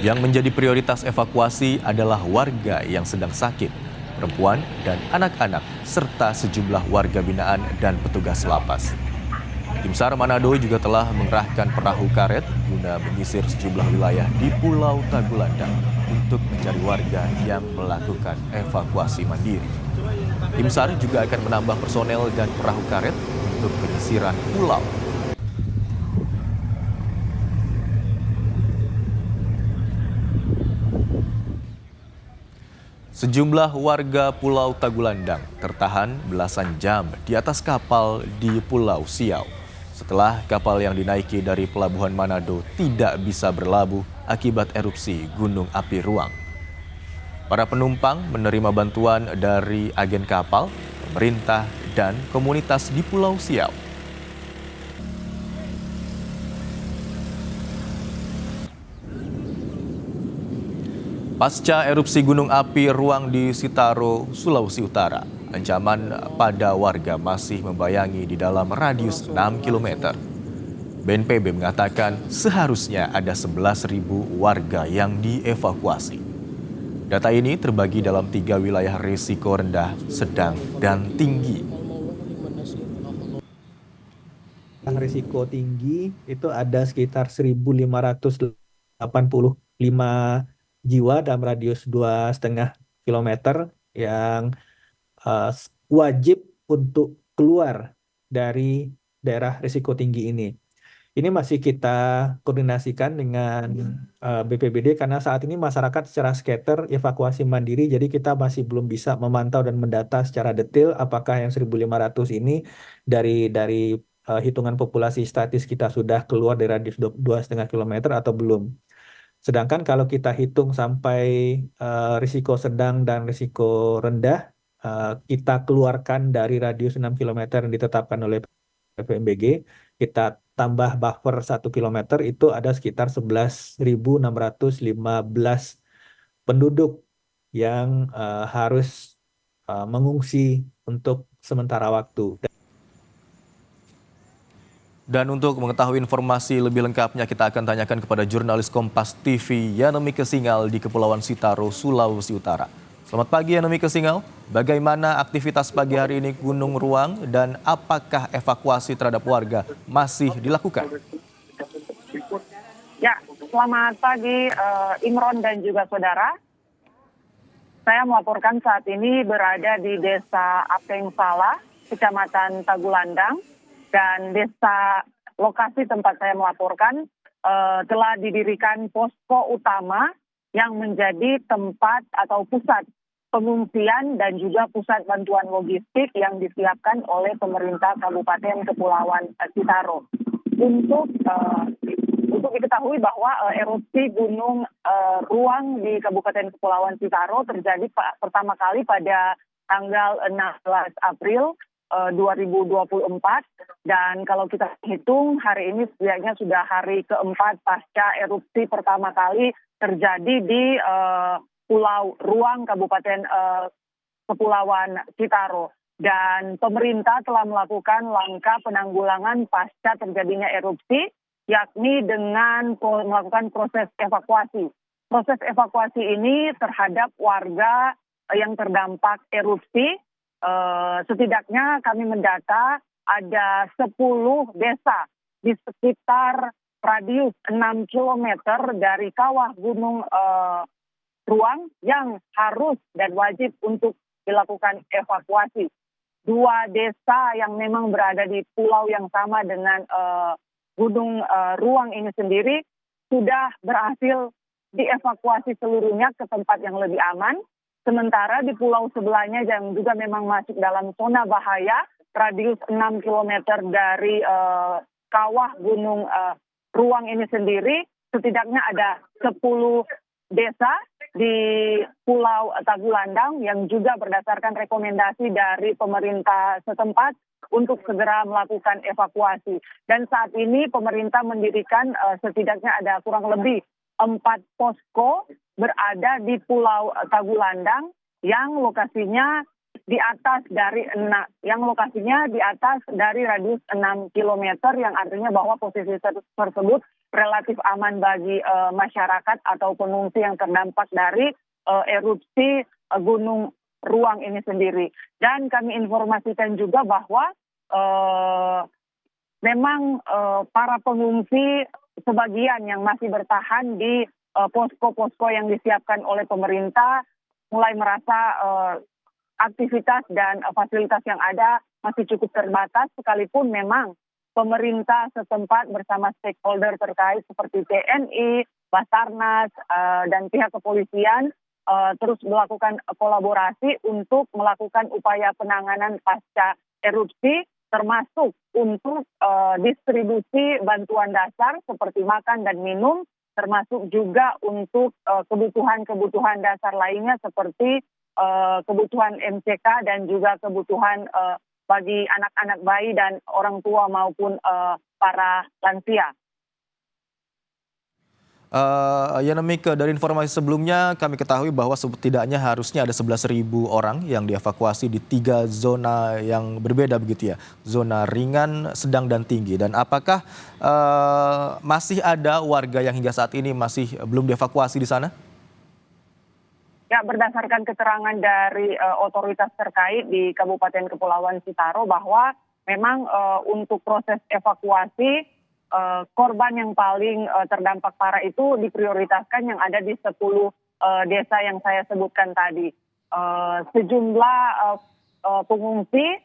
Yang menjadi prioritas evakuasi adalah warga yang sedang sakit, perempuan dan anak-anak, serta sejumlah warga binaan dan petugas lapas. Tim SAR Manado juga telah mengerahkan perahu karet guna menyisir sejumlah wilayah di Pulau Tagulandang untuk mencari warga yang melakukan evakuasi mandiri. Tim SAR juga akan menambah personel dan perahu karet untuk penyisiran pulau. Sejumlah warga Pulau Tagulandang tertahan belasan jam di atas kapal di Pulau Siau setelah kapal yang dinaiki dari Pelabuhan Manado tidak bisa berlabuh akibat erupsi Gunung Api Ruang. Para penumpang menerima bantuan dari agen kapal, pemerintah, dan komunitas di Pulau Siau. Pasca erupsi Gunung Api Ruang di Sitaro, Sulawesi Utara, ancaman pada warga masih membayangi di dalam radius 6 km. BNPB mengatakan seharusnya ada 11.000 warga yang dievakuasi. Data ini terbagi dalam 3 wilayah risiko rendah, sedang, dan tinggi. Risiko tinggi itu ada sekitar 1.585 jiwa dalam radius 2,5 km yang wajib untuk keluar dari daerah risiko tinggi ini. Ini masih kita koordinasikan dengan BPBD karena saat ini masyarakat secara scatter evakuasi mandiri, jadi kita masih belum bisa memantau dan mendata secara detail apakah yang 1.500 ini dari hitungan populasi statis kita sudah keluar dari radius 2,5 km atau belum. Sedangkan kalau kita hitung sampai risiko sedang dan risiko rendah, kita keluarkan dari radius 6 km yang ditetapkan oleh PVMBG, kita tambah buffer 1 km itu ada sekitar 11.615 penduduk yang harus mengungsi untuk sementara waktu. Dan untuk mengetahui informasi lebih lengkapnya, kita akan tanyakan kepada jurnalis Kompas TV Yanemike Singal di Kepulauan Sitaro, Sulawesi Utara. Selamat pagi Yanemike Singal, bagaimana aktivitas pagi hari ini Gunung Ruang dan apakah evakuasi terhadap warga masih dilakukan? Ya, selamat pagi Imron dan juga saudara. Saya melaporkan saat ini berada di Desa Apeng Sala, Kecamatan Tagulandang, dan desa lokasi tempat saya melaporkan telah didirikan posko utama yang menjadi tempat atau pusat pengungsian dan juga pusat bantuan logistik yang disiapkan oleh pemerintah Kabupaten Kepulauan Sitaro. Untuk diketahui bahwa erupsi Gunung Ruang di Kabupaten Kepulauan Sitaro terjadi pertama kali pada tanggal 16 April 2024, dan kalau kita hitung hari ini setidaknya sudah hari keempat pasca erupsi pertama kali terjadi di Pulau Ruang, Kabupaten Kepulauan Sitaro. Dan pemerintah telah melakukan langkah penanggulangan pasca terjadinya erupsi, yakni dengan melakukan proses evakuasi. Proses evakuasi ini terhadap warga yang terdampak erupsi. Setidaknya kami mendata ada 10 desa di sekitar radius 6 km dari kawah Gunung Ruang yang harus dan wajib untuk dilakukan evakuasi. 2 desa yang memang berada di pulau yang sama dengan Gunung Ruang ini sendiri sudah berhasil dievakuasi seluruhnya ke tempat yang lebih aman. Sementara di pulau sebelahnya yang juga memang masuk dalam zona bahaya, radius 6 km dari kawah Gunung Ruang ini sendiri, setidaknya ada 10 desa di Pulau Tagulandang yang juga berdasarkan rekomendasi dari pemerintah setempat untuk segera melakukan evakuasi. Dan saat ini pemerintah mendirikan setidaknya ada kurang lebih 4 posko berada di Pulau Tagulandang yang lokasinya di atas dari yang lokasinya di atas dari radius 6 kilometer, yang artinya bahwa posisi tersebut relatif aman bagi masyarakat atau pengungsi yang terdampak dari erupsi Gunung Ruang ini sendiri. Dan kami informasikan juga bahwa memang para pengungsi sebagian yang masih bertahan di posko-posko yang disiapkan oleh pemerintah mulai merasa aktivitas dan fasilitas yang ada masih cukup terbatas, sekalipun memang pemerintah setempat bersama stakeholder terkait seperti TNI, Basarnas, dan pihak kepolisian terus melakukan kolaborasi untuk melakukan upaya penanganan pasca erupsi, termasuk untuk distribusi bantuan dasar seperti makan dan minum, termasuk juga untuk kebutuhan-kebutuhan dasar lainnya seperti kebutuhan MCK dan juga kebutuhan bagi anak-anak bayi dan orang tua maupun para lansia. Yanemike, dari informasi sebelumnya kami ketahui bahwa setidaknya harusnya ada 11.000 orang yang dievakuasi di 3 zona yang berbeda begitu ya. Zona ringan, sedang dan tinggi. Dan apakah masih ada warga yang hingga saat ini masih belum dievakuasi di sana? Ya, berdasarkan keterangan dari otoritas terkait di Kabupaten Kepulauan Sitaro bahwa memang untuk proses evakuasi korban yang paling terdampak parah itu diprioritaskan yang ada di 10 desa yang saya sebutkan tadi. Sejumlah pengungsi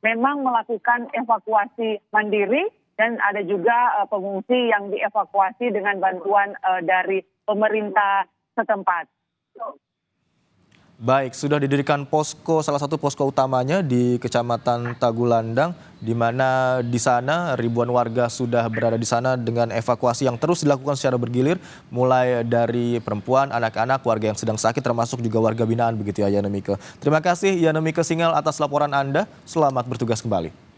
memang melakukan evakuasi mandiri dan ada juga pengungsi yang dievakuasi dengan bantuan dari pemerintah setempat. Baik, sudah didirikan posko, salah satu posko utamanya di Kecamatan Tagulandang, di mana di sana ribuan warga sudah berada di sana dengan evakuasi yang terus dilakukan secara bergilir, mulai dari perempuan, anak-anak, warga yang sedang sakit, termasuk juga warga binaan begitu ya, Yanemike. Terima kasih Yanemike Singal atas laporan Anda, selamat bertugas kembali.